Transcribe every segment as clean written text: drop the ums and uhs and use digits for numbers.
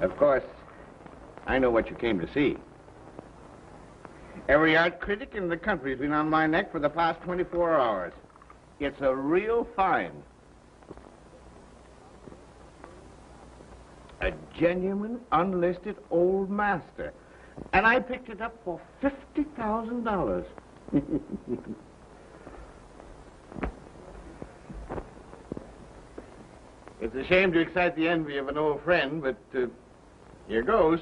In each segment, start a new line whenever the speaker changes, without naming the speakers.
Of course, I know what you came to see. Every art critic in the country's been on my neck for the past 24 hours. It's a real find. A genuine, unlisted old master. And I picked it up for $50,000. It's a shame to excite the envy of an old friend, but here goes.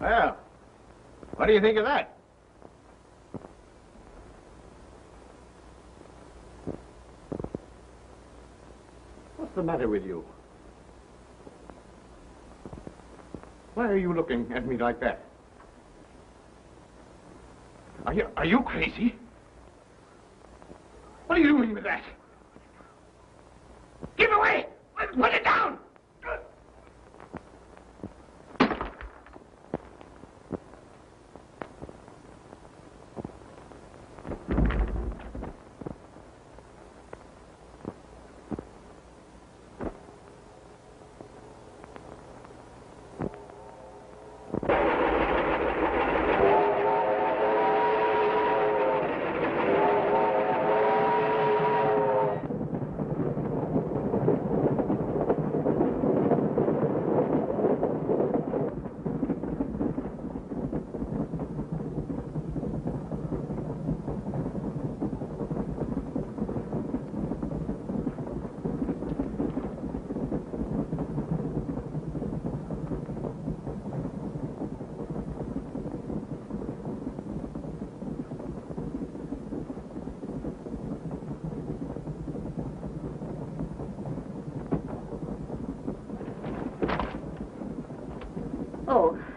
Well, what do you think of that? What's the matter with you? Why are you looking at me like that? Are you crazy? What are you doing with that? Give it away! Put it down!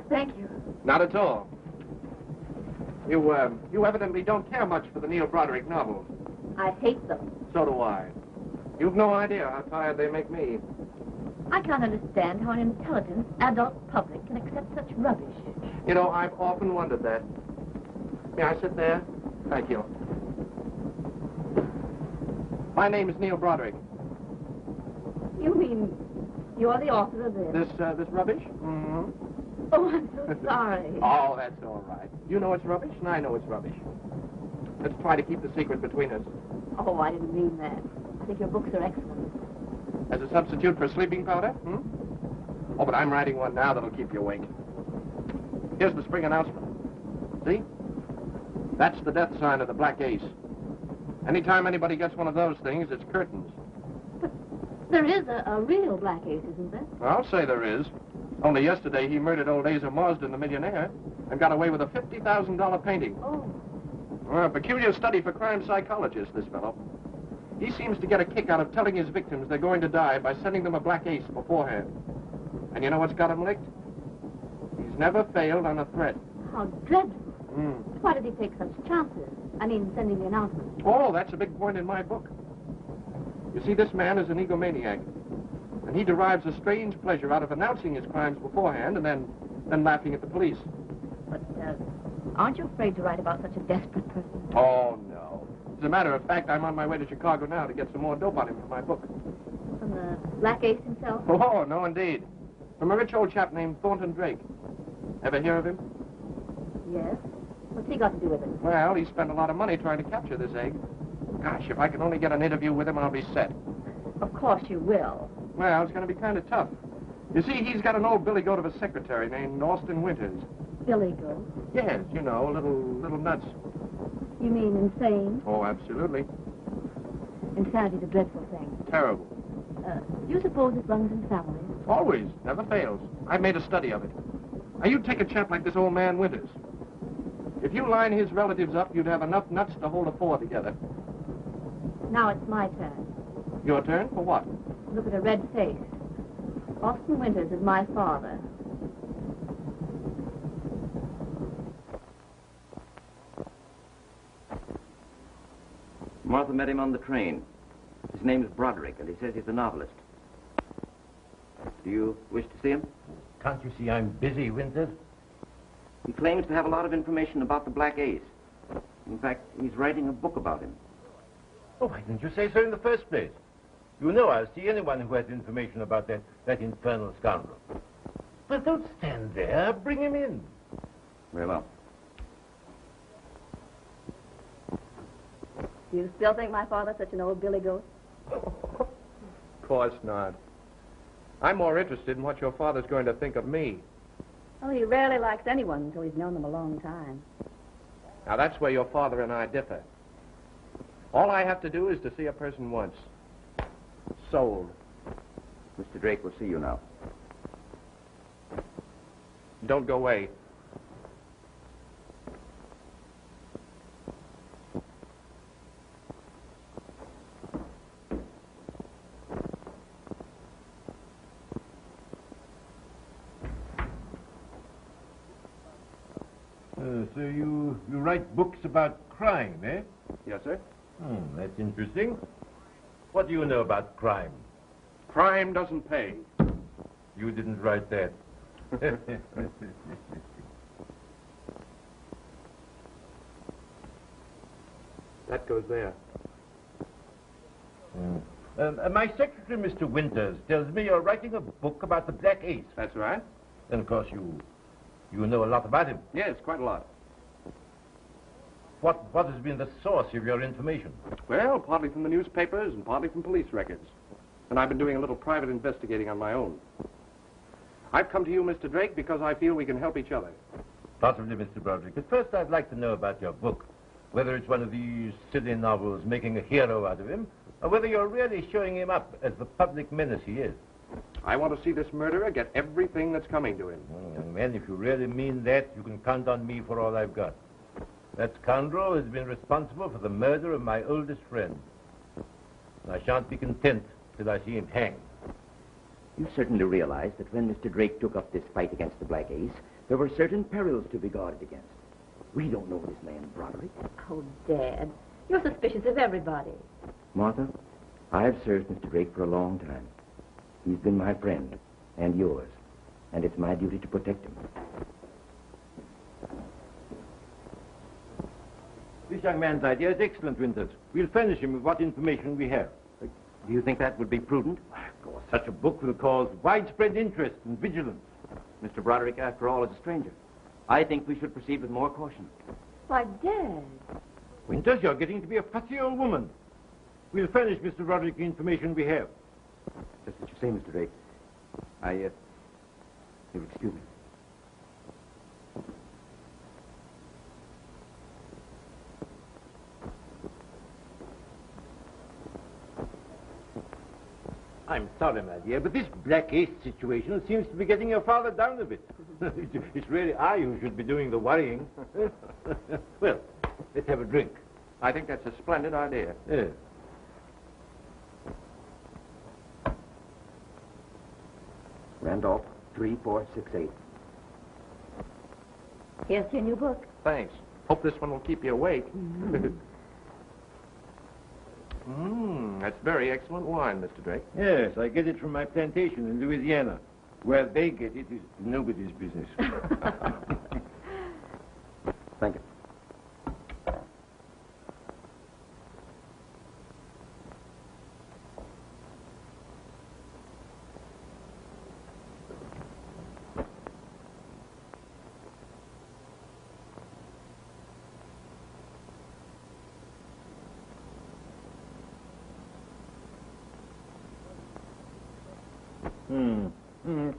Thank you.
Not at all. You evidently don't care much for the Neil Broderick novels.
I hate them.
So do I. You've no idea how tired they make me.
I can't understand how an intelligent adult public can accept such rubbish.
You know, I've often wondered that. May I sit there? Thank you. My name is Neil Broderick.
You mean you're the author of this?
This rubbish? Mm-hmm.
Oh, I'm so sorry.
Oh, that's all right. You know it's rubbish, and I know it's rubbish. Let's try to keep the secret between us.
Oh, I didn't mean that. I think your books are excellent.
As a substitute for sleeping powder? Hmm? Oh, but I'm writing one now that'll keep you awake. Here's the spring announcement. See? That's the death sign of the Black Ace. Anytime anybody gets one of those things, it's curtains.
But there is a real Black Ace, isn't there?
I'll say there is. Only yesterday he murdered old Asa Marsden, the millionaire, and got away with a $50,000 painting.
Oh.
Well, a peculiar study for crime psychologists, this fellow. He seems to get a kick out of telling his victims they're going to die by sending them a black ace beforehand. And you know what's got him licked? He's never failed on a threat.
How dreadful. Why did he take such chances? I mean, sending the announcement.
Oh, that's a big point in my book. You see, this man is an egomaniac. And he derives a strange pleasure out of announcing his crimes beforehand and then laughing at the police.
But, aren't you afraid to write about such a desperate person?
Oh, no. As a matter of fact, I'm on my way to Chicago now to get some more dope on him for my book.
From the Black Ace himself?
Oh, no, indeed. From a rich old chap named Thornton Drake. Ever hear of him?
Yes. What's he got to do with it?
Well, he spent a lot of money trying to capture this egg. Gosh, if I can only get an interview with him, I'll be set.
Of course you will.
Well, it's going to be kind of tough. You see, he's got an old billy goat of a secretary named Austin Winters.
Billy goat?
Yes, you know, little nuts.
You mean insane?
Oh, absolutely.
Insanity's a dreadful thing.
Terrible.
Do you suppose it runs in families?
Always. Never fails. I've made a study of it. Now, you take a chap like this old man Winters. If you line his relatives up, you'd have enough nuts to hold a four together.
Now it's my turn.
Your turn? For what?
Look at a red face. Austin Winters is my father.
Martha met him on the train. His name is Broderick, and he says he's a novelist. Do you wish to see him?
Can't you see I'm busy, Winters?
He claims to have a lot of information about the Black Ace. In fact, he's writing a book about him.
Oh, why didn't you say so in the first place? You know I'll see anyone who has information about that infernal scoundrel. But don't stand there. Bring him in.
Very well.
Do you still think my father's such an old billy goat?
Of course not. I'm more interested in what your father's going to think of me.
Well, he rarely likes anyone until he's known them a long time.
Now, that's where your father and I differ. All I have to do is to see a person once. Sold.
Mr. Drake will see you now.
Don't go away.
So you write books about crime, eh?
Yes, sir.
That's interesting. What do you know about crime?
Crime doesn't pay.
You didn't write that.
That goes there.
My secretary, Mr. Winters, tells me you're writing a book about the Black Ace.
That's right.
And, of course, you know a lot about him.
Yes, quite a lot.
What has been the source of your information?
Well, partly from the newspapers and partly from police records. And I've been doing a little private investigating on my own. I've come to you, Mr. Drake, because I feel we can help each other.
Possibly, Mr. Broderick. But first, I'd like to know about your book. Whether it's one of these silly novels making a hero out of him, or whether you're really showing him up as the public menace he is.
I want to see this murderer get everything that's coming to him.
Young man, if you really mean that, you can count on me for all I've got. That scoundrel has been responsible for the murder of my oldest friend. And I shan't be content till I see him hanged.
You certainly realize that when Mr. Drake took up this fight against the Black Ace, there were certain perils to be guarded against. We don't know this man, Broderick.
Oh, Dad, you're suspicious of everybody.
Martha, I've served Mr. Drake for a long time. He's been my friend, and yours, and it's my duty to protect him.
This young man's idea is excellent, Winters. We'll furnish him with what information we have.
Do you think that would be prudent?
Of course, such a book will cause widespread interest and vigilance.
Mr. Broderick, after all, is a stranger. I think we should proceed with more caution.
Why, Dad.
Winters, you're getting to be a fussy old woman. We'll furnish Mr. Broderick the information we have.
Just what you say, Mr. Drake. You'll excuse me.
I'm sorry, my dear, but this Black Ace situation seems to be getting your father down a bit. It's really I who should be doing the worrying. Well, let's have a drink.
I think that's a splendid idea.
Yeah.
Randolph, 3468.
Here's your new book.
Thanks. Hope this one will keep you awake. That's very excellent wine, Mr. Drake.
Yes, I get it from my plantation in Louisiana. Where they get it is nobody's business.
Thank you.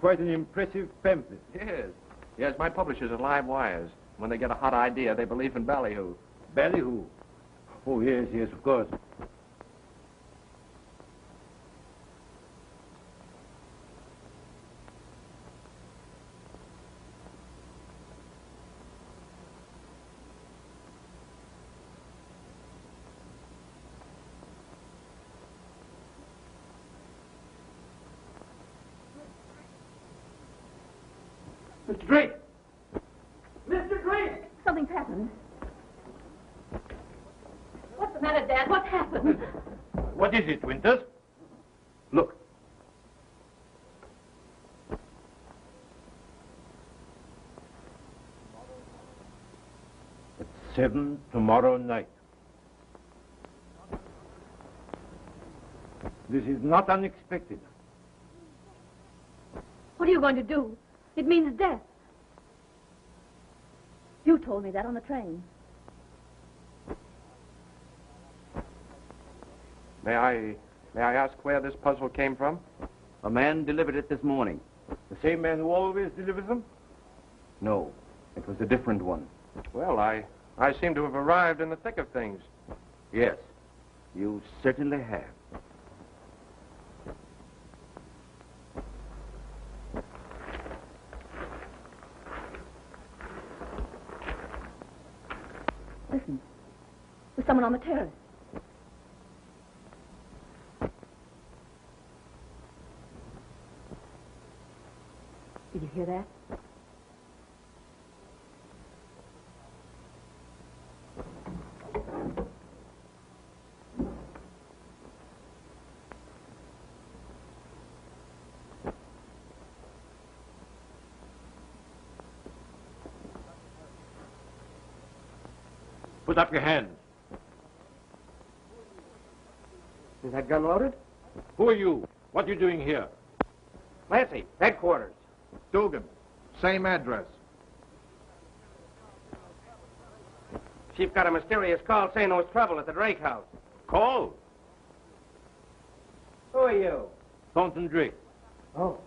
Quite an impressive pamphlet.
Yes. Yes, my publishers are live wires. When they get a hot idea, they believe in ballyhoo.
Ballyhoo? Oh, yes, of course. Mr. Drake! Mr. Drake!
Something's happened. What's the matter, Dad? What's happened?
What is it, Winters?
Look.
At 7 tomorrow night. This is not unexpected.
What are you going to do? It means death. You told me that on the train.
May I ask where this puzzle came from?
A man delivered it this morning.
The same man who always delivers them?
No, it was a different one.
Well, I seem to have arrived in the thick of things.
Yes, you certainly have.
Listen, there's someone on the terrace. Did you hear that?
Put up your hands.
Is that gun loaded?
Who are you? What are you doing here?
Clancy, headquarters.
Dugan, same address.
Chief got a mysterious call saying there was trouble at the Drake house.
Call.
Who are you?
Thornton Drake.
Oh.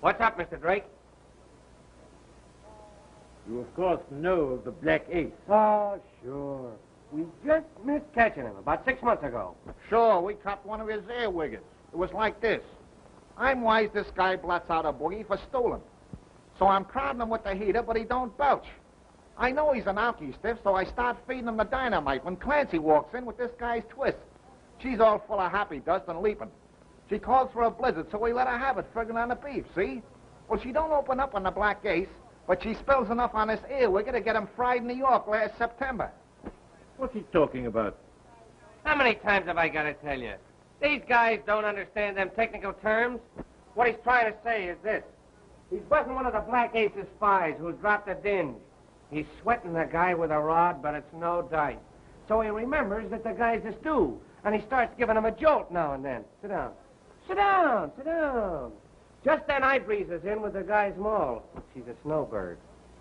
What's up, Mr. Drake?
You, of course, know of the Black Ace.
Oh, sure. We just missed catching him about 6 months ago.
Sure, we caught one of his earwiggers. It was like this. I'm wise this guy blots out a boogie for stealing. So I'm crowding him with the heater, but he don't belch. I know he's an alky stiff, so I start feeding him the dynamite when Clancy walks in with this guy's twist. She's all full of happy dust and leaping. She calls for a blizzard, so we let her have it, friggin' on the beef, see? Well, she don't open up on the Black Ace, but she spills enough on this earwigger to get him fried in New York last September.
What's he talking about?
How many times have I got to tell you? These guys don't understand them technical terms. What he's trying to say is this. He's busting one of the Black Ace's spies who's dropped a dinge. He's sweating the guy with a rod, but it's no dice. So he remembers that the guy's a stew, and he starts giving him a jolt now and then. Sit down. Sit down, sit down. Just then I breezes in with the guy's maul. She's a snowbird.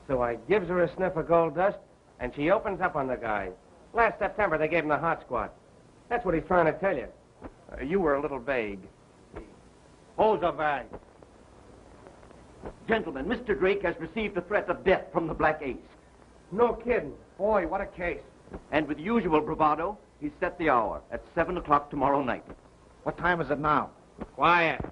So I gives her a sniff of gold dust, and she opens up on the guy. Last September, they gave him the hot squat. That's what he's trying to tell you. You were a little vague.
Hold the bag.
Gentlemen, Mr. Drake has received a threat of death from the Black Ace.
No kidding.
Boy, what a case.
And with usual bravado, he's set the hour at 7 o'clock tomorrow night.
What time is it now?
Quiet.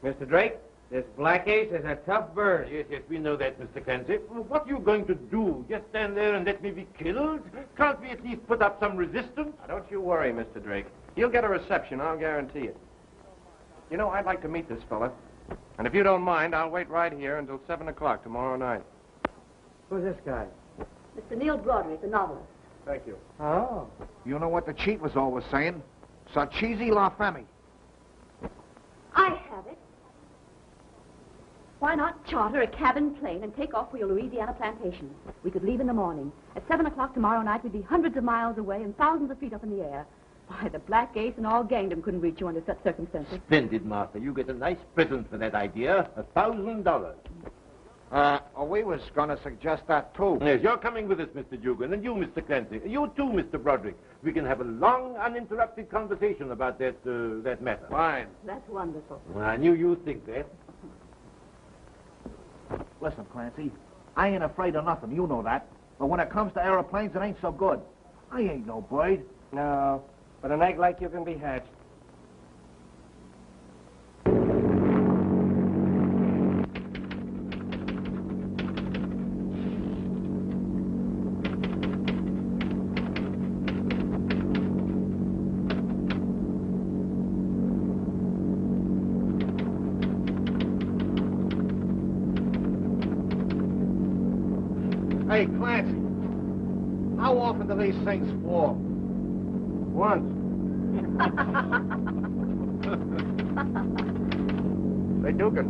Mr. Drake, this Black Ace is a tough bird.
Yes, we know that, Mr. Clancy. What are you going to do? Just stand there and let me be killed? Can't we at least put up some resistance?
Now, don't you worry, Mr. Drake. He'll get a reception, I'll guarantee it. You know, I'd like to meet this fella. And if you don't mind, I'll wait right here until 7 o'clock tomorrow night. Who's this guy?
Mr. Neil Broderick, the novelist.
Thank you. Oh.
You know what the chief was always saying? Sarchisi la femme.
I have it. Why not charter a cabin plane and take off for your Louisiana plantation? We could leave in the morning. At 7 o'clock tomorrow night, we'd be hundreds of miles away and thousands of feet up in the air. Why, the Black Ace and all gangdom couldn't reach you under such circumstances.
Splendid, Master. You get a nice present for that idea. $1,000.
We was gonna suggest that, too.
Yes, you're coming with us, Mr. Dugan, and you, Mr. Clancy. You too, Mr. Broderick. We can have a long, uninterrupted conversation about that matter.
Fine.
That's wonderful.
I knew you'd think that.
Listen, Clancy, I ain't afraid of nothing, you know that. But when it comes to aeroplanes, it ain't so good. I ain't no bird.
No, but an egg like you can be hatched.
Hey, Clancy, how often do these things fall?
Once. Say, Dugan,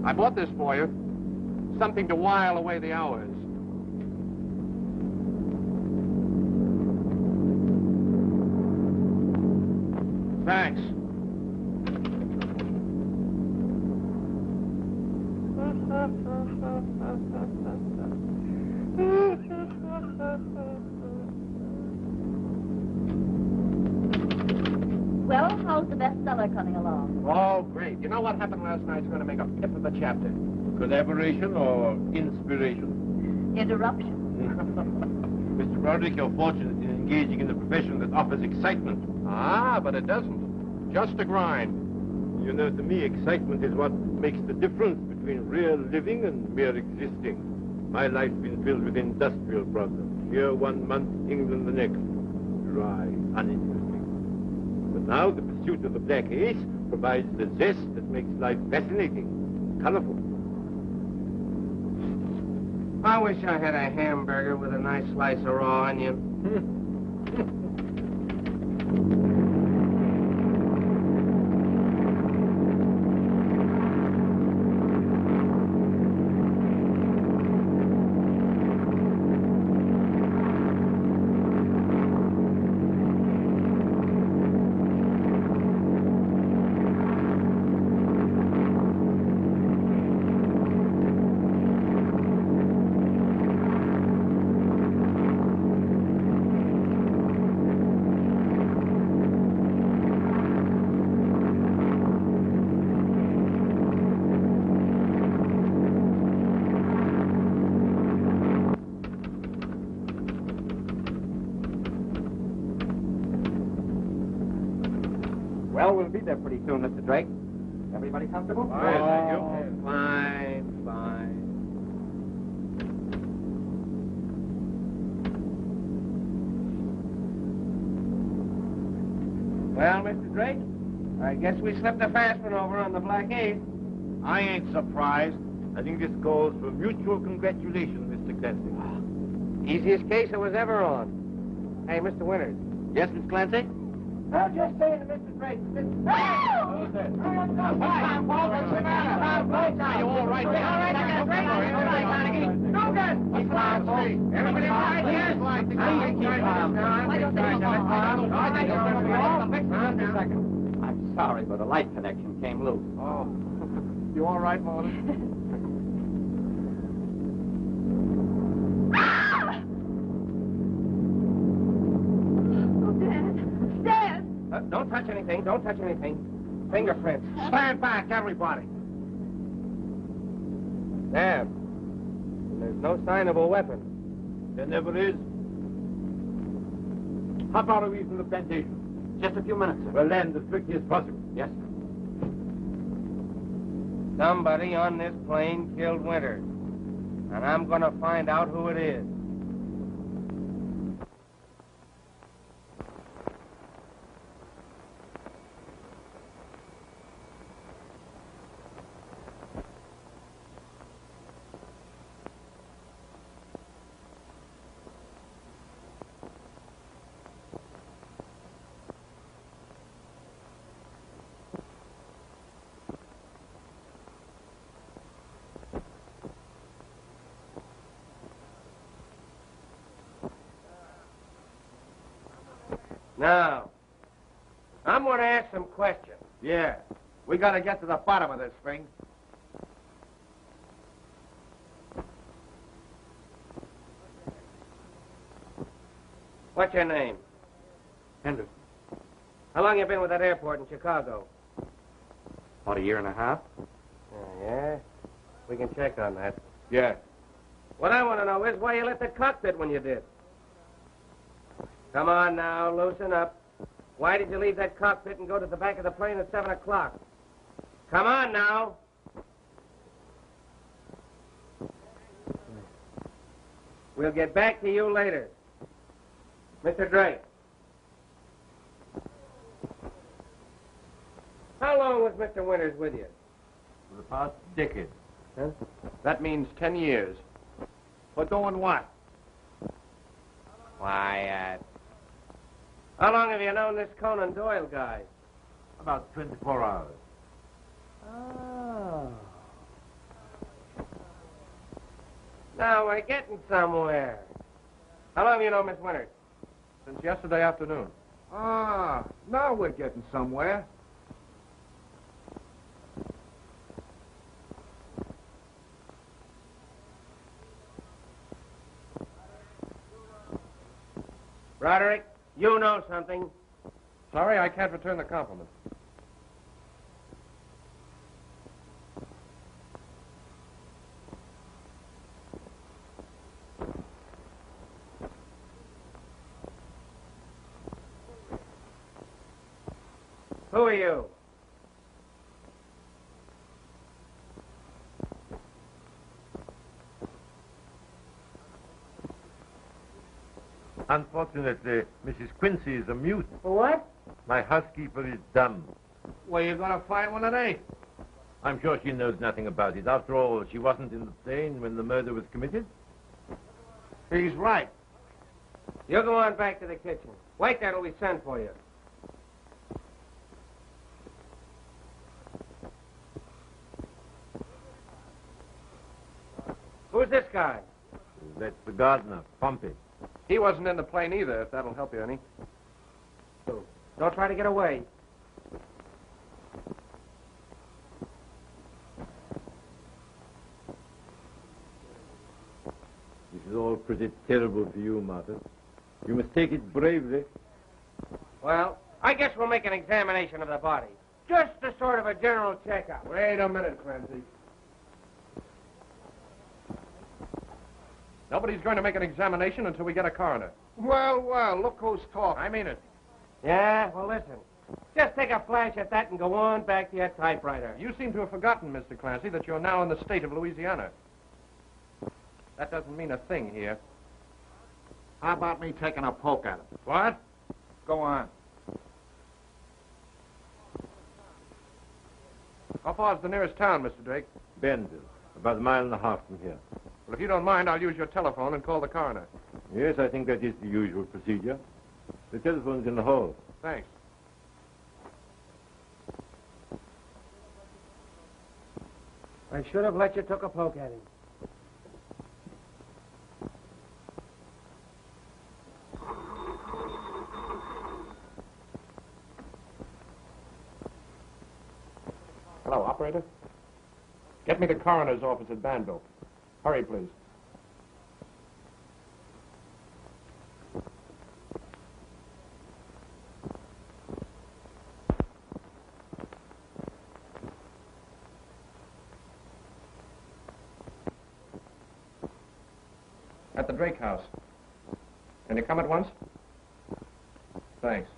I bought this for you. Something to while away the hours. Thanks.
Well, how's the bestseller coming along?
Oh, great. You know what happened last night's going to make a pip of the chapter.
Collaboration or inspiration?
Interruption.
Mr. Broderick, you're fortunate in engaging in a profession that offers excitement.
Ah, but it doesn't. Just a grind.
You know, to me, excitement is what makes the difference between real living and mere existing. My life's been filled with industrial problems. Here 1 month, England the next. Dry, uninteresting. But now the pursuit of the black ace provides the zest that makes life fascinating, colorful.
I wish I had a hamburger with a nice slice of raw onion.
Well, we'll be there pretty soon, Mr. Drake. Everybody comfortable?
Fine, thank you.
Fine, fine. Well, Mr. Drake, I guess we slipped a fast one over on the Black Ace.
I ain't surprised. I think this calls for mutual congratulations, Mr. Clancy.
Easiest case I was ever on. Hey, Mr. Winters.
Yes, Miss Clancy?
I'm just saying to Mr. Drake.
Who's that?
Are you all right? Dugan! Everybody all right here?
I'm sorry, but a light connection came loose.
Oh, you all right, Mona? Don't touch anything. Don't touch anything. Fingerprints. Stand back, everybody. There. There's no sign of a weapon.
There never is. How far are we from the plantation?
Just a few minutes, sir.
Well, land as quickly as possible.
Yes, sir.
Somebody on this plane killed Winters. And I'm going to find out who it is. Now, I'm going to ask some questions.
Yeah. We got to get to the bottom of this thing.
What's your name?
Henderson.
How long you been with that airport in Chicago?
About a year and a half.
Oh, yeah? We can check on that.
Yeah.
What I want to know is why you left the cockpit when you did. Come on now, loosen up. Why did you leave that cockpit and go to the back of the plane at 7 o'clock? Come on now. We'll get back to you later. Mr. Drake. How long was Mr. Winters with you?
For the past decade.
Huh?
That means 10 years. For doing what?
Quiet. How long have you known this Conan Doyle guy?
About 24 hours.
Oh. Now we're getting somewhere. How long have you known Miss Winters?
Since yesterday afternoon. Ah, Now we're getting somewhere.
Broderick, you know something.
Sorry, I can't return the compliment.
Who are you?
Unfortunately, Mrs. Quincy is a mute.
What?
My housekeeper is dumb.
Where you gonna find one today?
I'm sure she knows nothing about it. After all, she wasn't in the plane when the murder was committed.
He's right.
You go on back to the kitchen. Wait there till we send for you. Who's this guy?
That's the gardener, Pompey.
He wasn't in the plane either, if that'll help you any.
Don't try to get away.
This is all pretty terrible for you, Martha. You must take it bravely.
Well, I guess we'll make an examination of the body. Just a sort of a general checkup.
Wait a minute, Clancy. Nobody's going to make an examination until we get a coroner.
Well, well, look who's talking.
I mean it.
Yeah, well, listen. Just take a flash at that and go on back to your typewriter.
You seem to have forgotten, Mr. Clancy, that you're now in the state of Louisiana. That doesn't mean a thing here.
How about me taking a poke at him?
What?
Go on.
How far is the nearest town, Mr. Drake?
Benville, about a mile and a half from here.
Well, if you don't mind, I'll use your telephone and call the coroner.
Yes, I think that is the usual procedure. The telephone's in the hall.
Thanks.
I should have let you took a poke at him.
Hello, operator. Get me the coroner's office at Banville. Hurry, please. At the Drake house. Can you come at once? Thanks.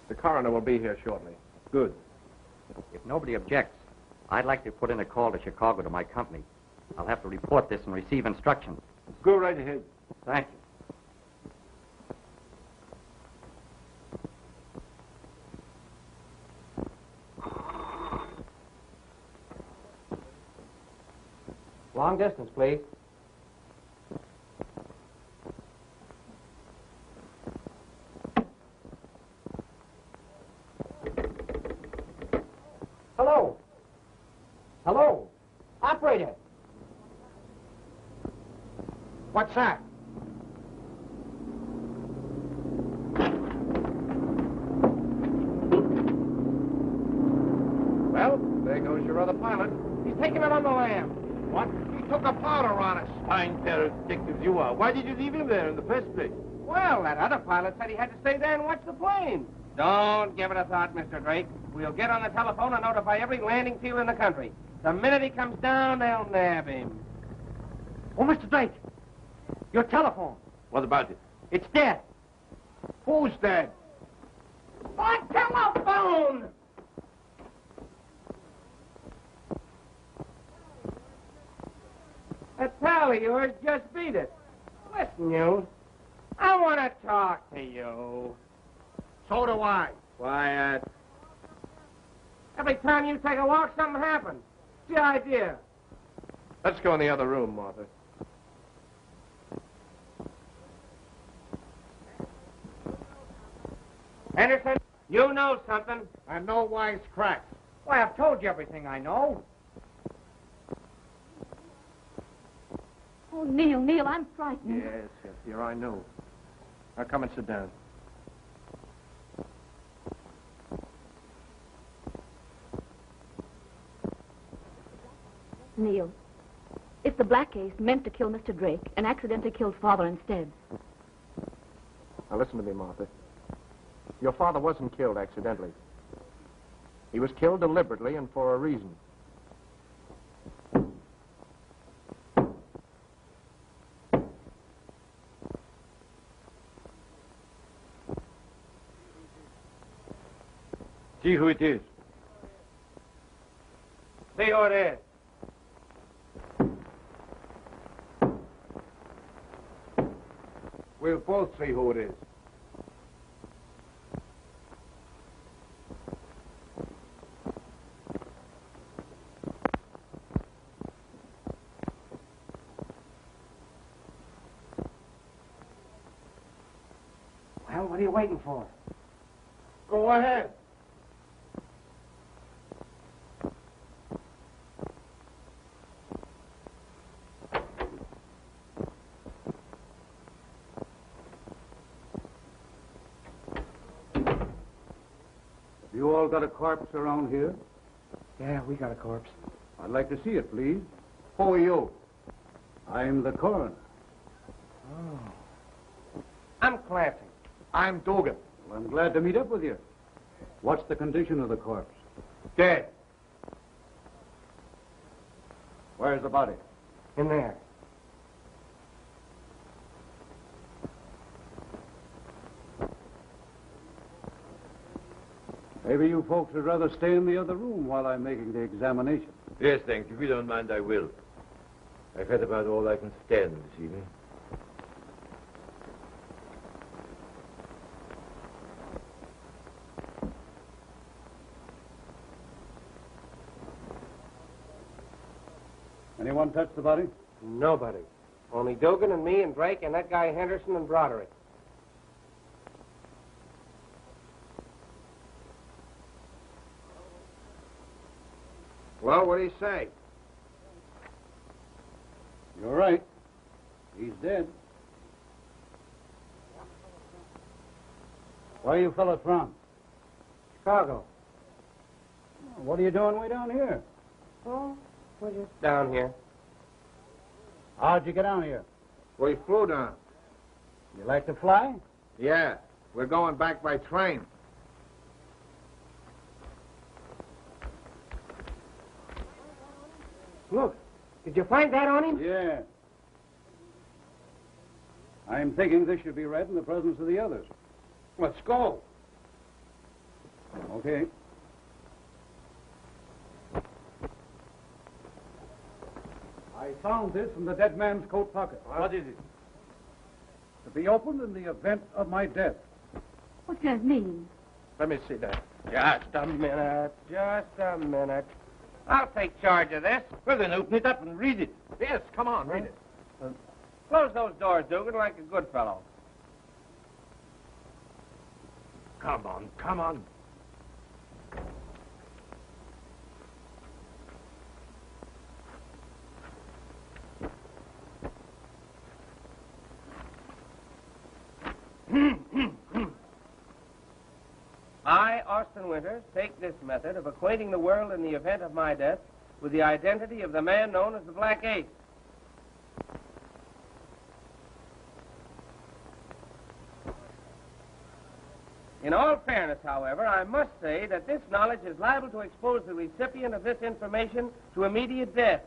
The coroner will be here shortly.
Good.
If nobody objects, I'd like to put in a call to Chicago to my company. I'll have to report this and receive instructions.
Go right ahead.
Thank you.
Long distance, please. Hello? Hello? Operator?
What's that?
Well, there goes your other pilot.
He's taking it on the lam.
What? He took a powder on us.
Fine pair of detectives you are. Why did you leave him there in the first place?
Well, that other pilot said he had to stay there and watch the plane. Don't give it a thought, Mr. Drake. We'll get on the telephone and notify every landing field in the country. The minute he comes down, they'll nab him. Oh, Mr. Drake, your telephone.
What about it?
It's dead.
Who's dead?
My telephone! That pal of yours just beat it. Listen, you. I want to talk to you.
So do I.
Quiet. Every time you take a walk, something happens. What's the idea?
Let's go in the other room, Martha.
Anderson, you know something.
And no wise cracks.
Why, I've told you everything I know.
Oh, Neil, I'm frightened.
Yes, dear, I know. Now come and sit down.
Neil, if the Black Ace meant to kill Mr. Drake and accidentally killed Father instead.
Now listen to me, Martha. Your father wasn't killed accidentally. He was killed deliberately and for a reason.
See who it is.
See who it is.
We'll both see who it is.
Well, what are you waiting for?
Go ahead.
You all got a corpse around here?
Yeah, we got a corpse.
I'd like to see it, please.
Who are you?
I'm the coroner.
I'm Clancy.
I'm Dugan.
Well, I'm glad to meet up with you. What's the condition of the corpse?
Dead.
Where's the body?
In there.
Maybe you folks would rather stay in the other room while I'm making the examination.
Yes, thanks. If you don't mind, I will. I've had about all I can stand this evening.
Anyone touch the body?
Nobody. Only Dugan and me and Drake and that guy Henderson and Broderick. Well, what do you say?
You're right. He's dead. Where are you fellas from?
Chicago.
What are you doing way down here?
Oh, we're just down here.
How'd you get down here?
We flew down.
You like to fly?
Yeah, we're going back by train.
Look, did you find that on him?
Yeah. I'm thinking this should be read in the presence of the others.
Let's go.
Okay. I found this in the dead man's coat pocket.
What is it?
To be opened in the event of my death.
What does it mean?
Let me see that.
Just a minute. Just a minute. I'll take charge of this.
Well, then open it up and read it.
Yes, come on, read it.
Close those doors, Dugan, like a good fellow.
Come on, come on.
I, Austin Winters, take this method of acquainting the world in the event of my death with the identity of the man known as the Black Ace. In all fairness, however, I must say that this knowledge is liable to expose the recipient of this information to immediate death.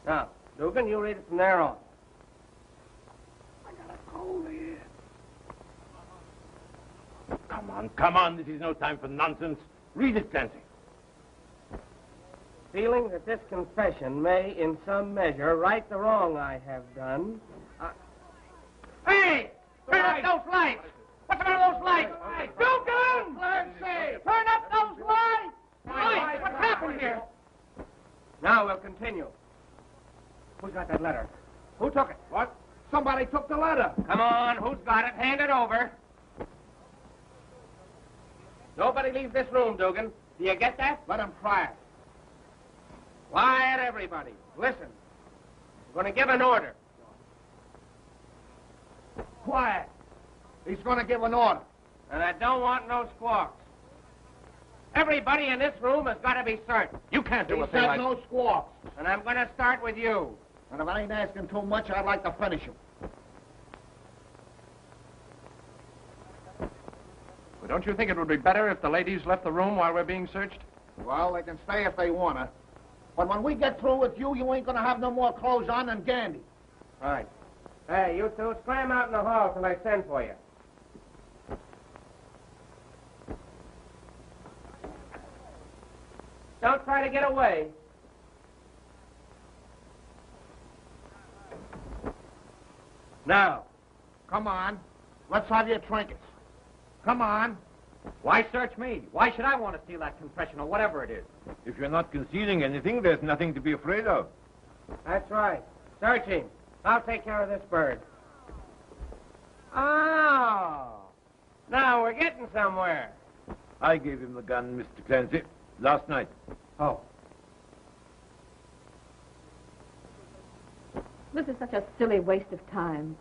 Now, Dugan, you read it from there on.
Come on. This is no time for nonsense. Read it, Clancy.
Feeling that this confession may, in some measure, right the wrong I have done, Hey! Turn up those lights! What's the matter with those lights? Dugan! Clancy! Turn up those lights! Lights! What's happened here? Now we'll continue. Who's got that letter? Who took it?
What? Somebody took the letter.
Come on, who's got it? Hand it over. Nobody leaves this room, Dugan. Do you get that?
Let him try it.
Quiet, everybody. Listen. We're going to give an order.
Quiet. He's going to give an order.
And I don't want no squawks. Everybody in this room has got to be searched.
You can't do
He
a thing
said
like...
no squawks.
And I'm going to start with you.
And if I ain't asking too much, I'd like to finish him.
Well, don't you think it would be better if the ladies left the room while we're being searched?
Well, they can stay if they want to. But when we get through with you, you ain't going to have no more clothes on than Gandy.
Right. Hey, you two, scram out in the hall till I send for you. Don't try to get away. Now.
Come on. Let's have your trinkets. Come on.
Why search me? Why should I want to steal that confession or whatever it is?
If you're not concealing anything, there's nothing to be afraid of.
That's right. Search him. I'll take care of this bird. Oh. Now we're getting somewhere.
I gave him the gun, Mr. Clancy, last night.
Oh.
This is such a silly waste of time.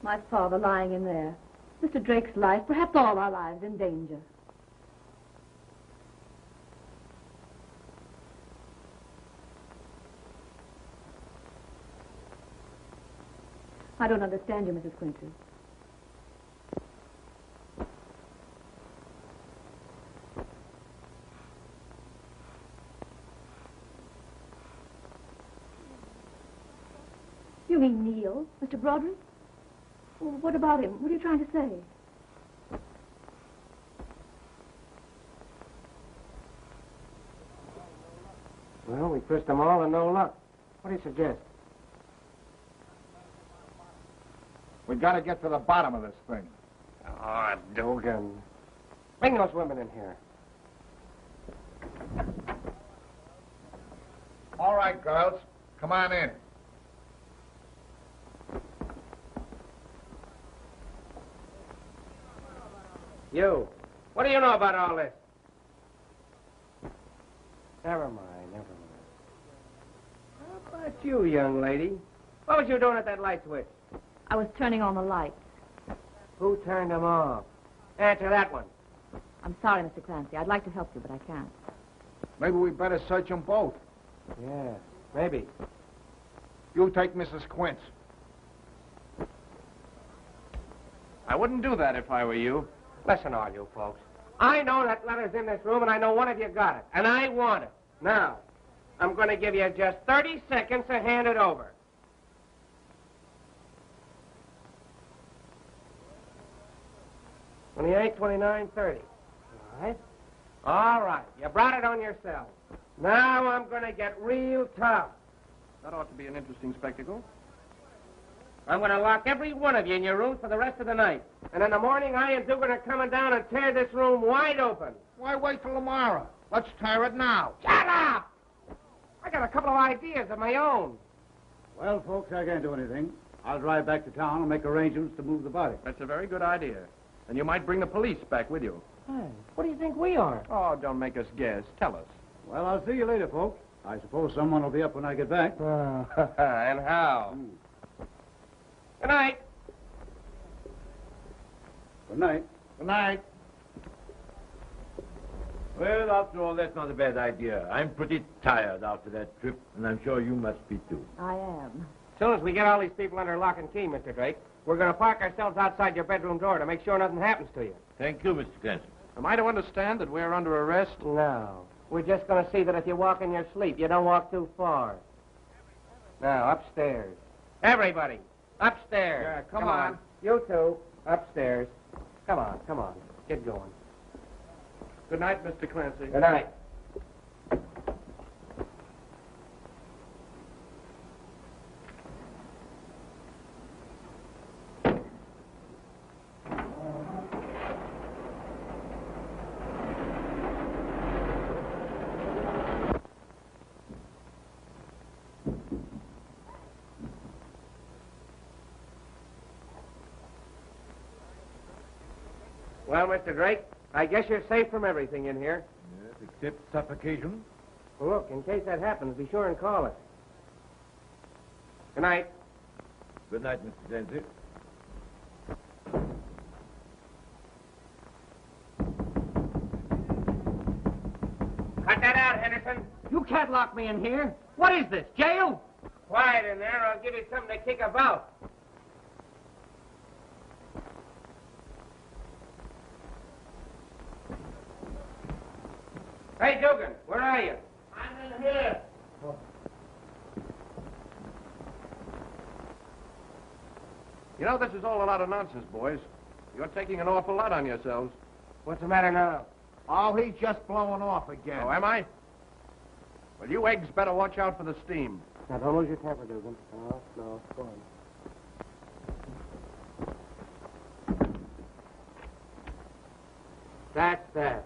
My father lying in there. Mr. Drake's life, perhaps all our lives, in danger. I don't understand you, Mrs. Quincy. You mean Neil, Mr. Broderick? Well, what about him? What are you trying to say?
Well, we frisked them all and no luck. What do you suggest?
We got to get to the bottom of this thing.
Oh, Dugan. Bring those women in here.
All right, girls. Come on in.
You. What do you know about all this? Never mind, never mind. How about you, young lady? What was you doing at that light switch?
I was turning on the lights.
Who turned them off? Answer that one.
I'm sorry, Mr. Clancy. I'd like to help you, but I can't.
Maybe we better search them both.
Yeah, maybe.
You take Mrs. Quince.
I wouldn't do that if I were you.
Listen, all you folks. I know that letter's in this room, and I know one of you got it. And I want it. Now, I'm going to give you just 30 seconds to hand it over. 28, 29, 30. All right? All right. You brought it on yourself. Now I'm going to get real tough.
That ought to be an interesting spectacle.
I'm going to lock every one of you in your rooms for the rest of the night. And in the morning, I and Dugan are coming down and tear this room wide open.
Why wait till tomorrow? Let's tear it now.
Shut up! I got a couple of ideas of my own.
Well, folks, I can't do anything. I'll drive back to town and make arrangements to move the body.
That's a very good idea. And you might bring the police back with you.
Hey, what do you think we are?
Oh, don't make us guess. Tell us.
Well, I'll see you later, folks. I suppose someone will be up when I get back.
And how? Good night.
Good night.
Good night.
Well, after all, that's not a bad idea. I'm pretty tired after that trip, and I'm sure you must be too.
I am.
As soon as we get all these people under lock and key, Mr. Drake, we're going to park ourselves outside your bedroom door to make sure nothing happens to you.
Thank you, Mr. Clancy.
Am I to understand that we're under arrest?
No. We're just going to see that if you walk in your sleep, you don't walk too far. Now, upstairs. Everybody, upstairs.
Yeah, come on.
You two, upstairs. Come on. Get going.
Good night, Mr. Clancy.
Good night. Well, Mr. Drake, I guess you're safe from everything in here.
Yes, except suffocation.
Well, look, in case that happens, be sure and call us. Good night.
Good night, Mr. Clancy.
Cut that out, Henderson.
You can't lock me in here. What is this, jail?
Quiet in there, or I'll give you something to kick about. Hey, Dugan, where are you? I'm in here.
You know, this is all a lot of nonsense, boys. You're taking an awful lot on yourselves.
What's the matter now?
Oh, he's just blowing off again.
Oh, am I? Well, you eggs better watch out for the steam.
Now, don't lose your temper, Dugan. No, go on. That's that.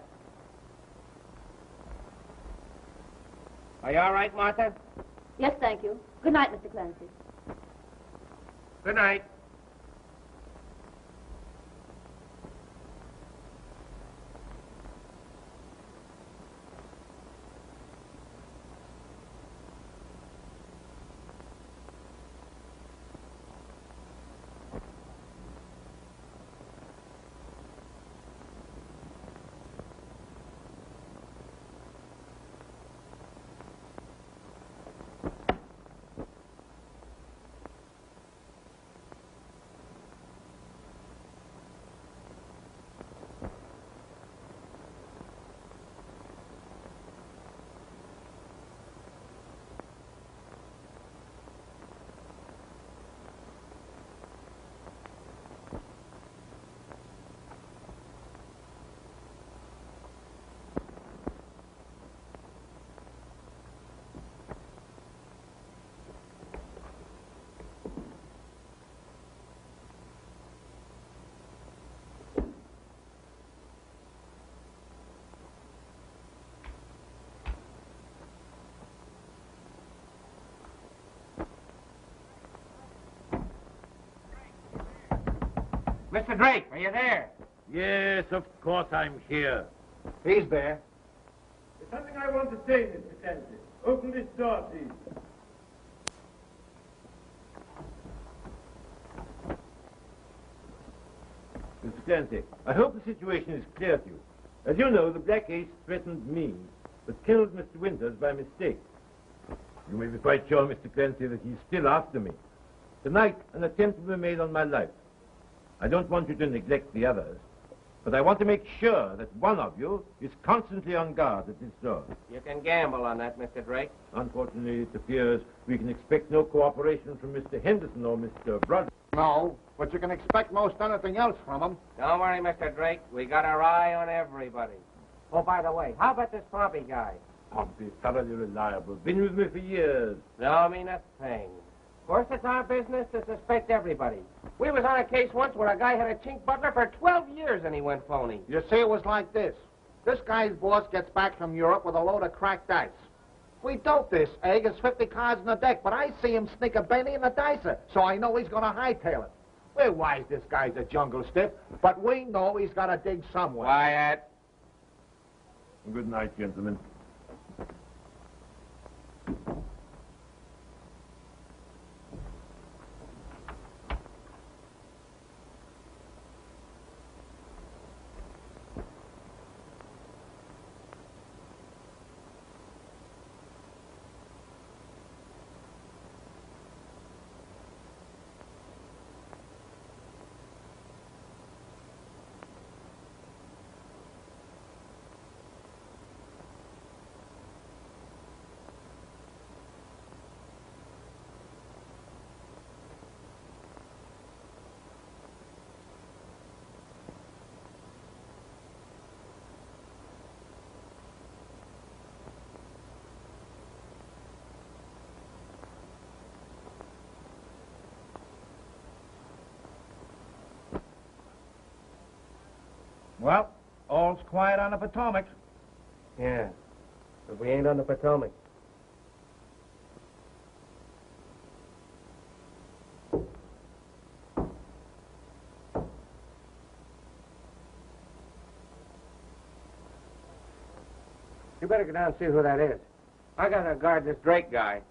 Are you all right, Martha?
Yes, thank you. Good night, Mr. Clancy.
Good night. Mr. Drake, are you there?
Yes, of course I'm here.
He's there.
There's something I want to say, Mr. Clancy. Open this door, please. Mr. Clancy, I hope the situation is clear to you. As you know, the Black Ace threatened me, but killed Mr. Winters by mistake. You may be quite sure, Mr. Clancy, that he's still after me. Tonight, an attempt will be made on my life. I don't want you to neglect the others, but I want to make sure that one of you is constantly on guard at this door.
You can gamble on that, Mr. Drake.
Unfortunately, it appears we can expect no cooperation from Mr. Henderson or Mr. Broderick.
No, but you can expect most anything else from him.
Don't worry, Mr. Drake. We got our eye on everybody. Oh, by the way, how about this Pompey guy?
Pompey, thoroughly reliable. Been with me for years.
No, mean a thing. Of course, it's our business to suspect everybody. We was on a case once where a guy had a chink butler for 12 years and he went phony.
You see, it was like this. This guy's boss gets back from Europe with a load of cracked dice. We dope this egg. It's 50 cards in the deck, but I see him sneak a Benny in the dicer, so I know he's going to hightail it. We're wise this guy's a jungle stiff, but we know he's got to dig somewhere.
Quiet.
Good night, gentlemen.
Well, all's quiet on the Potomac.
Yeah, but we ain't on the Potomac. You better go down and see who that is. I gotta guard this Drake guy.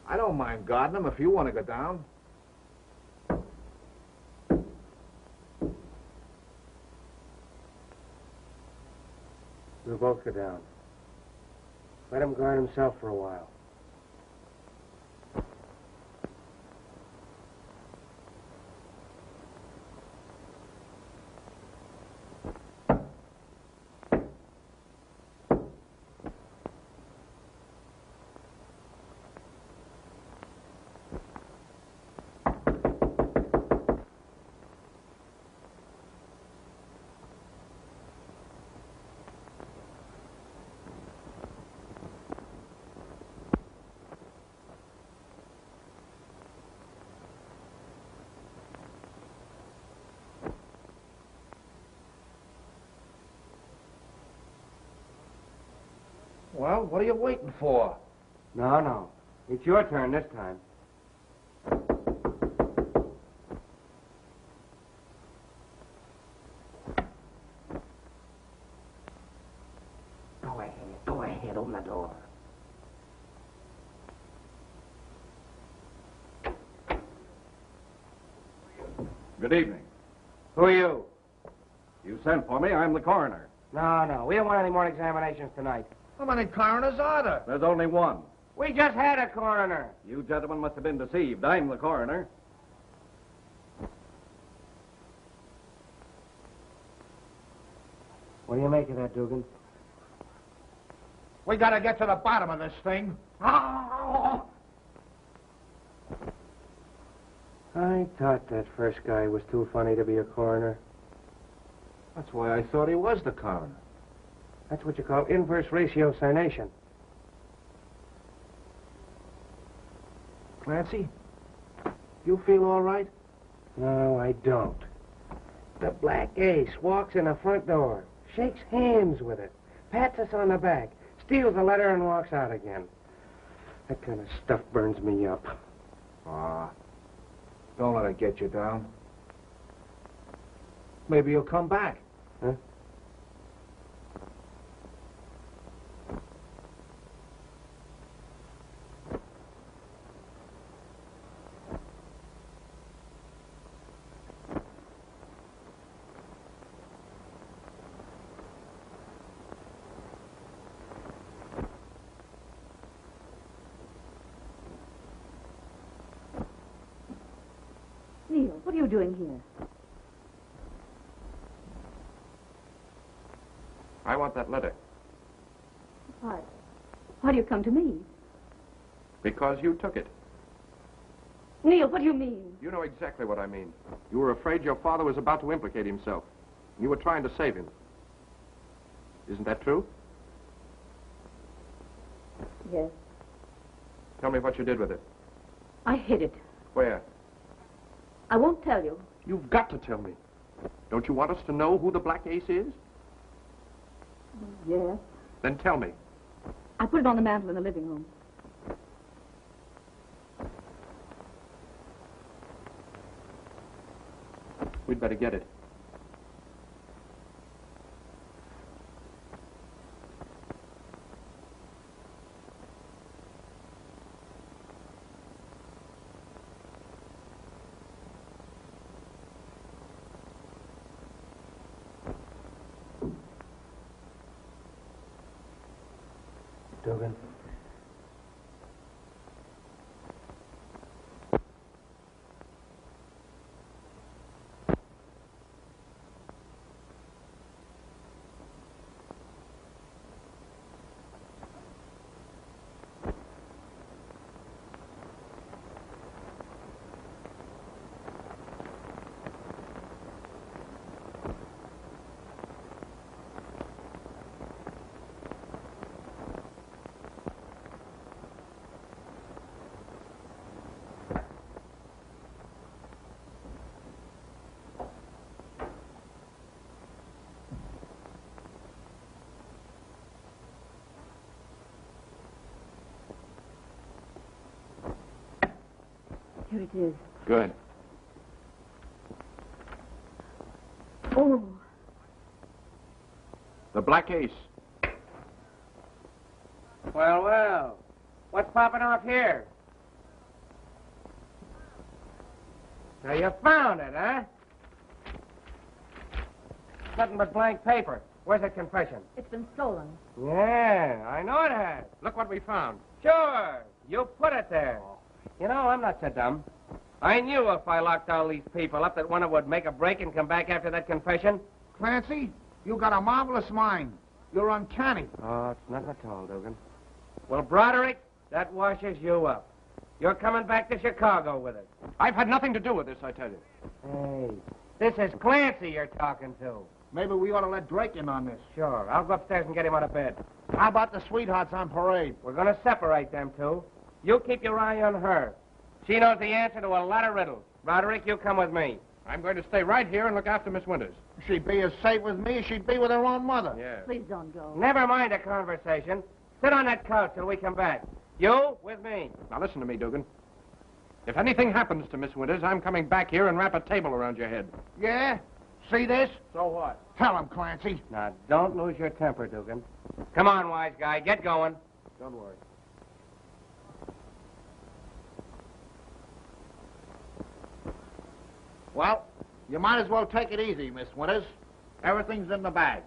I don't mind guarding him if you want to go down.
We'll both go down. Let him guard himself for a while.
Well, what are you waiting for?
No. It's your turn this time. Go ahead, open the door.
Good evening.
Who are you?
You sent for me. I'm the coroner.
No, we don't want any more examinations tonight.
How many coroners are there?
There's only one.
We just had a coroner.
You gentlemen must have been deceived. I'm the coroner.
What do you make of that, Dugan?
We gotta get to the bottom of this thing.
I thought that first guy was too funny to be a coroner.
That's why I thought he was the coroner.
That's what you call inverse ratiocination.
Clancy, you feel all right?
No, I don't. The Black Ace walks in the front door, shakes hands with it, pats us on the back, steals a letter and walks out again. That kind of stuff burns me up.
Don't let it get you down. Maybe you'll come back.
Huh?
Neil, what are you doing here?
I want that letter.
Why do you come to me?
Because you took it.
Neil, what do you mean?
You know exactly what I mean. You were afraid your father was about to implicate himself. You were trying to save him. Isn't that true?
Yes.
Tell me what you did with it.
I hid it.
Where?
I won't tell you.
You've got to tell me. Don't you want us to know who the Black Ace is?
Yes.
Then tell me.
I put it on the mantel in the living room.
We'd better get it.
Dugan.
Here it is.
Good.
Oh,
The Black Ace.
Well, well. What's popping off here? Now, you found it, huh? Nothing but blank paper. Where's that confession?
It's been stolen.
Yeah, I know it has.
Look what we found.
Sure. You put it there. You know, I'm not so dumb. I knew if I locked all these people up that one of them would make a break and come back after that confession.
Clancy, you got a marvelous mind. You're uncanny.
Oh, it's nothing at all, Dugan. Well, Broderick, that washes you up. You're coming back to Chicago with us.
I've had nothing to do with this, I tell you.
Hey, this is Clancy you're talking to.
Maybe we ought to let Drake in on this.
Sure. I'll go upstairs and get him out of bed.
How about the sweethearts on parade?
We're going to separate them two. You keep your eye on her. She knows the answer to a lot of riddles. Broderick, you come with me.
I'm going to stay right here and look after Miss Winters.
She'd be as safe with me as she'd be with her own mother.
Yeah.
Please don't go.
Never mind a conversation. Sit on that couch till we come back. You with me.
Now listen to me, Dugan. If anything happens to Miss Winters, I'm coming back here and wrap a table around your head.
Yeah? See this?
So what?
Tell him, Clancy.
Now, don't lose your temper, Dugan. Come on, wise guy. Get going.
Don't worry.
Well, you might as well take it easy, Miss Winters. Everything's in the bag.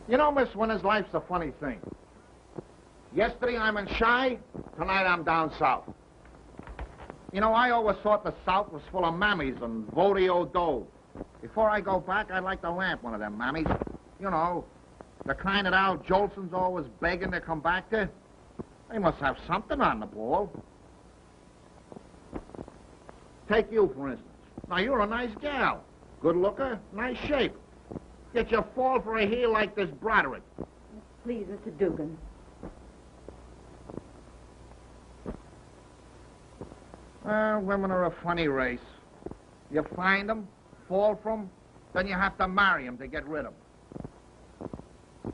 You know, Miss Winters, life's a funny thing. Yesterday I'm in Chi, tonight I'm down south. You know, I always thought the South was full of mammies and vodeo dough. Before I go back, I'd like to lamp one of them mammies. You know, the kind that Al Jolson's always begging to come back to. They must have something on the ball. Take you, for instance. Now, you're a nice gal. Good looker, nice shape. Yet you fall for a heel like this Broderick.
Please, Mr. Dugan.
Women are a funny race. You find them, fall for them, then you have to marry them to get rid of them.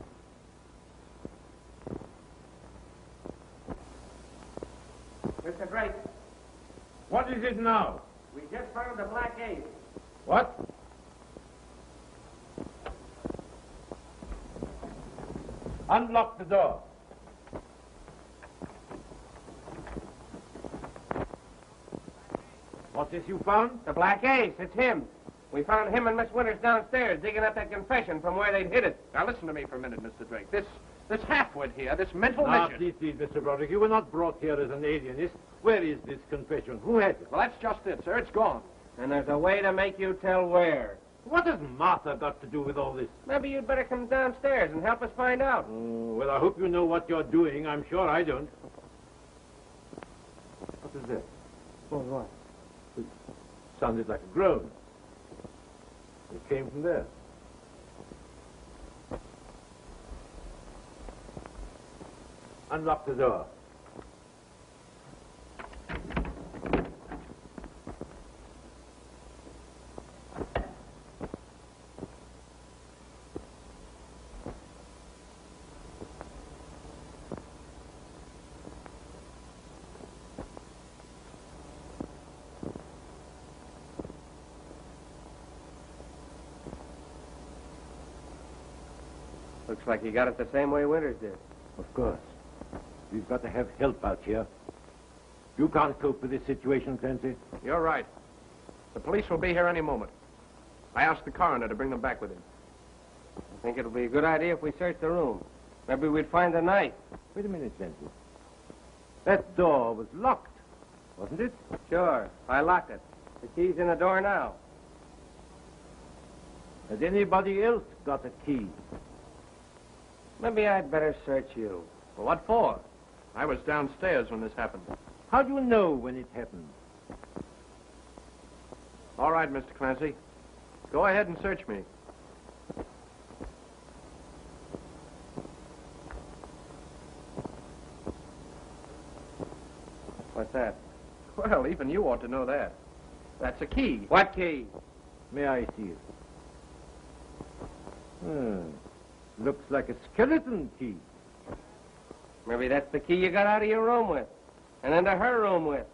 Mr. Drake,
What is it now?
we just found the Black Ace.
What? Unlock the door. What's this you found?
The Black Ace. It's him. We found him and Miss Winters downstairs digging up that confession from where they'd hid it.
Now listen to me for a minute, Mr. Drake. This halfwit here, this mental
Now,
midget.
please, Mr. Broderick, you were not brought here as an alienist. Where is this confession? Who has it?
Well, that's just it, sir. It's gone.
And there's a way to make you tell where.
What has Martha got to do with all this?
Maybe you'd better come downstairs and help us find out.
Oh, well, I hope you know what you're doing. I'm sure I don't. What is that?
Oh, what?
It sounded like a groan. It came from there. Unlock the door.
Looks like you got it the same way Winters did.
Of course. We've got to have help out here. You can't cope with this situation, Clancy.
You're right. The police will be here any moment. I asked the coroner to bring them back with him.
I think it'll be a good idea if we search the room. Maybe we'd find the knife.
Wait a minute, Clancy. That door was locked, wasn't it?
Sure. I locked it. The key's in the door now.
Has anybody else got a key?
Maybe I'd better search you.
Well, what for? I was downstairs when this happened.
How do you know when it happened?
All right, Mr. Clancy. Go ahead and search me.
What's that?
Well, even you ought to know that. That's a key.
What key?
May I see it? Looks like a skeleton key.
Maybe that's the key you got out of your room with, and into her room with,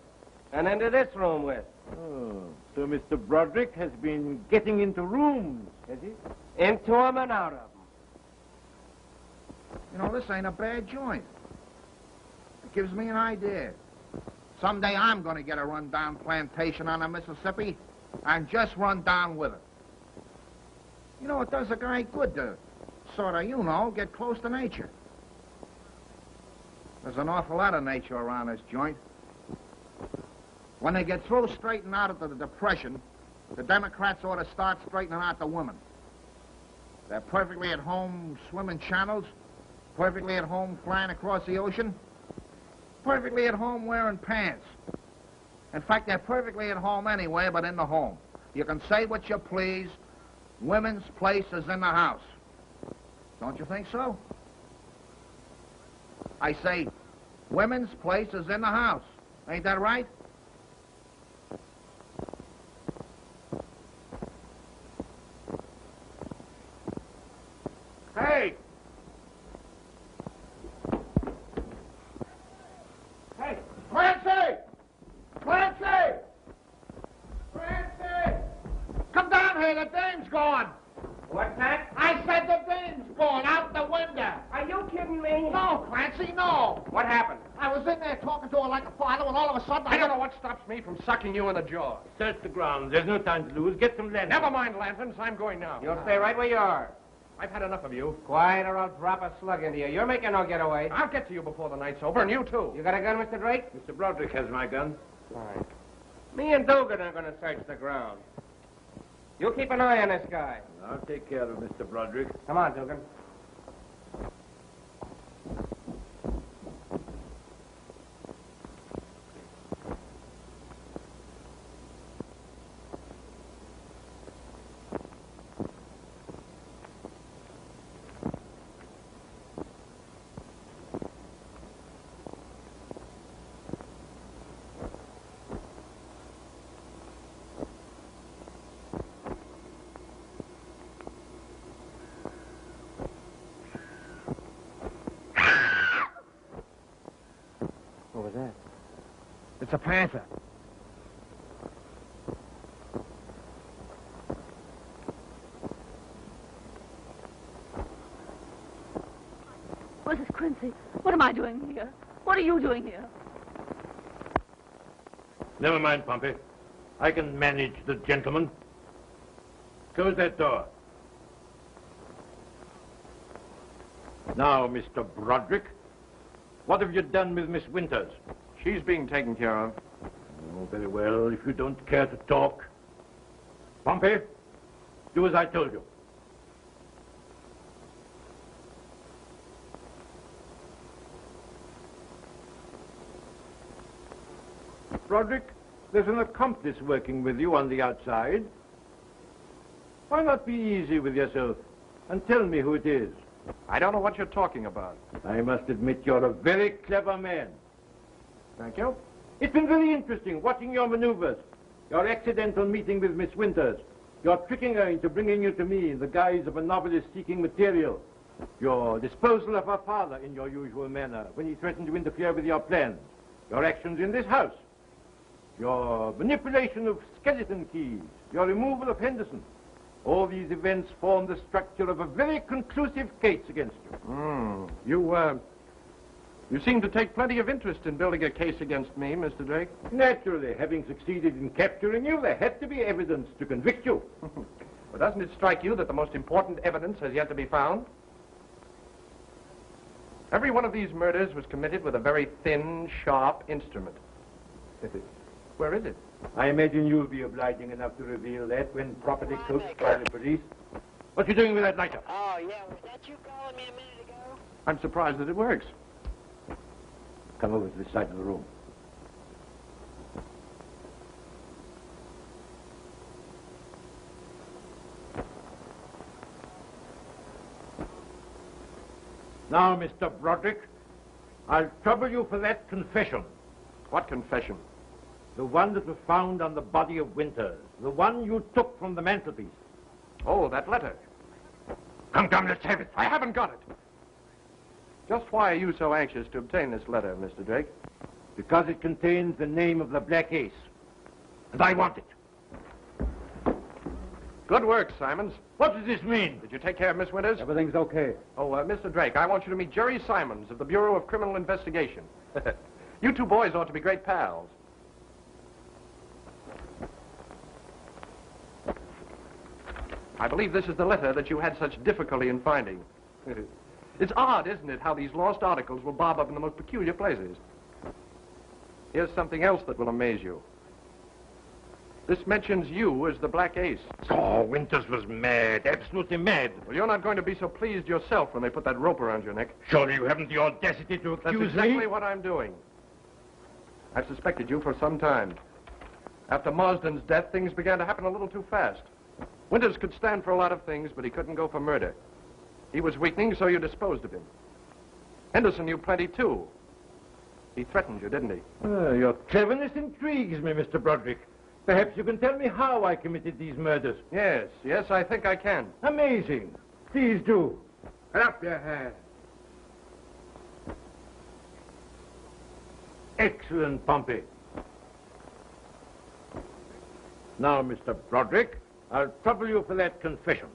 and into this room with.
Oh, so Mr. Broderick has been getting into rooms, has he?
Into them and out of them.
You know, this ain't a bad joint. It gives me an idea. Someday I'm going to get a run-down plantation on the Mississippi and just run down with it. You know, it does a guy good to sort of, you know, get close to nature. There's an awful lot of nature around this joint. When they get through straightening out of the Depression, the Democrats ought to start straightening out the women. They're perfectly at home swimming channels, perfectly at home flying across the ocean, perfectly at home wearing pants. In fact, they're perfectly at home anywhere but in the home. You can say what you please. Women's place is in the house. Don't you think so? I say, women's place is in the house. Ain't that right? Hey! Hey! Clancy! Clancy! Clancy! Come down here, the dame's gone.
What's that?
I said the dame's gone, out the window.
Are you kidding me?
No, Clancy, no.
What happened?
I was in there talking to her like a father, and all of a sudden
I don't know what stops me from sucking you in the jaw.
Search the ground. There's no time to lose. Get some lanterns.
Never mind lanterns. I'm going now.
You'll stay right where you are.
I've had enough of you.
Quiet or I'll drop a slug into you. You're making no getaway.
I'll get to you before the night's over, and you too.
You got a gun, Mr. Drake?
Mr. Broderick has my gun.
Fine. Me and Dugan are going to search the ground. You keep an eye on this guy.
I'll take care of Mr. Broderick.
Come on, Dugan. What was that?
It's a panther.
What is Clancy? What am I doing here? What are you doing here?
Never mind, Pompey. I can manage the gentleman. Close that door. Now, Mr. Broderick, what have you done with Miss Winters?
She's being taken care of.
Oh, very well, if you don't care to talk. Pompey, do as I told you. Broderick, there's an accomplice working with you on the outside. Why not be easy with yourself and tell me who it is?
I don't know what you're talking about.
I must admit you're a very clever man.
Thank you.
It's been very interesting watching your maneuvers, your accidental meeting with Miss Winters, your tricking her into bringing you to me in the guise of a novelist seeking material, your disposal of her father in your usual manner when he threatened to interfere with your plans, your actions in this house, your manipulation of skeleton keys, your removal of Henderson. All these events form the structure of a very conclusive case against you.
You seem to take plenty of interest in building a case against me, Mr. Drake.
Naturally, having succeeded in capturing you, there had to be evidence to convict you.
Well, doesn't it strike you that the most important evidence has yet to be found? Every one of these murders was committed with a very thin, sharp instrument. Where is it?
I imagine you'll be obliging enough to reveal that when properly coached by the police. What you doing with that lighter?
Oh, yeah, was that you calling me a minute ago?
I'm surprised that it works.
Come over to this side of the room. Now, Mr. Broderick, I'll trouble you for that confession.
What confession?
The one that was found on the body of Winters. The one you took from the mantelpiece.
Oh, that letter.
Come, let's have it.
I haven't got it. Just why are you so anxious to obtain this letter, Mr. Drake?
Because it contains the name of the Black Ace. And I want it.
Good work, Simons.
What does this mean?
Did you take care of Miss Winters?
Everything's okay.
Oh, Mr. Drake, I want you to meet Jerry Simons of the Bureau of Criminal Investigation. You two boys ought to be great pals. I believe this is the letter that you had such difficulty in finding. It's odd, isn't it, how these lost articles will bob up in the most peculiar places. Here's something else that will amaze you. This mentions you as the Black Ace.
Oh, Winters was mad, absolutely mad.
Well, you're not going to be so pleased yourself when they put that rope around your neck.
Surely you haven't the audacity to accuse me?
That's exactly what I'm doing. I've suspected you for some time. After Marsden's death, things began to happen a little too fast. Winters could stand for a lot of things, but he couldn't go for murder. He was weakening, so you disposed of him. Henderson knew plenty, too. He threatened you, didn't he?
Your cleverness intrigues me, Mr. Broderick. Perhaps you can tell me how I committed these murders.
Yes, I think I can.
Amazing. Please do.
Put up your hand.
Excellent, Pompey. Now, Mr. Broderick, I'll trouble you for that confession.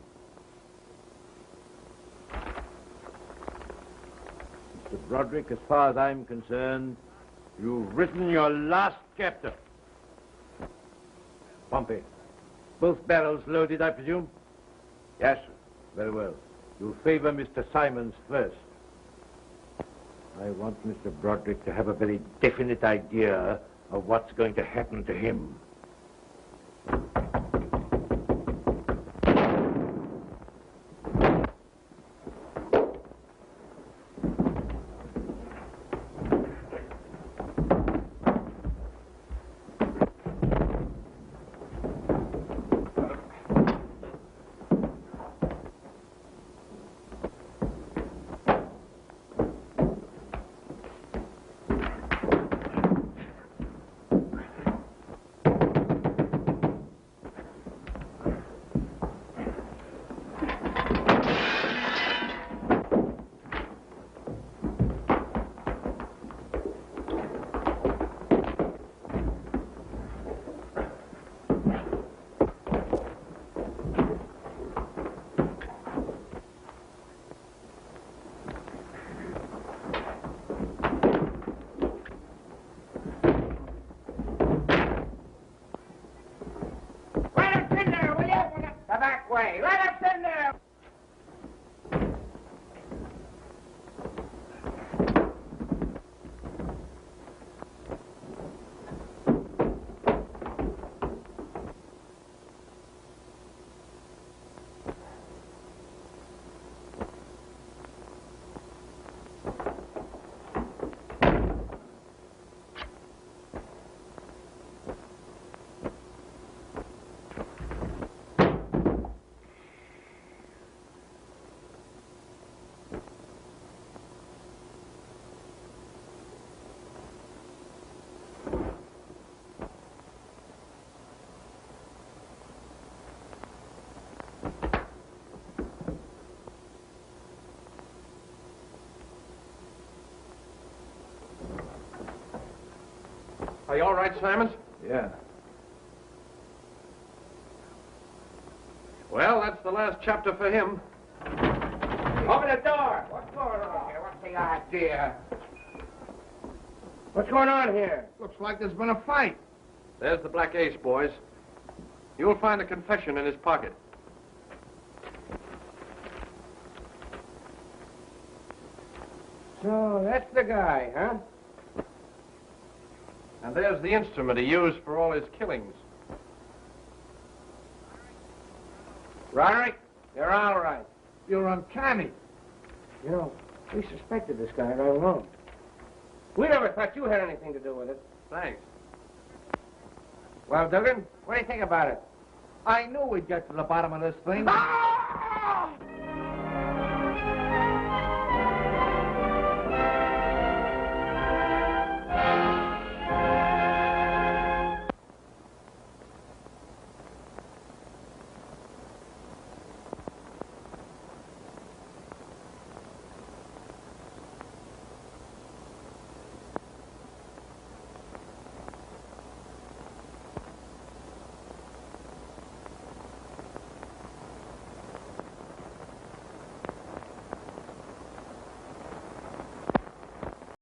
Mr. Broderick, as far as I'm concerned, you've written your last chapter. Pompey, both barrels loaded, I presume?
Yes, sir.
Very well. You'll favor Mr. Simons first. I want Mr. Broderick to have a very definite idea of what's going to happen to him.
Way. Let us in there!
Are you all right, Simons?
Yeah.
Well, that's the last chapter for him.
Open the door! What's going on here? What's the idea? What's going on here?
Looks like there's been a fight.
There's the Black Ace, boys. You'll find a confession in his pocket.
So, that's the guy, huh?
And there's the instrument he used for all his killings.
Broderick, you're all right.
You're uncanny.
You know, we suspected this guy right along. We never thought you had anything to do with it.
Thanks.
Well, Dugan, what do you think about it?
I knew we'd get to the bottom of this thing.
Ah!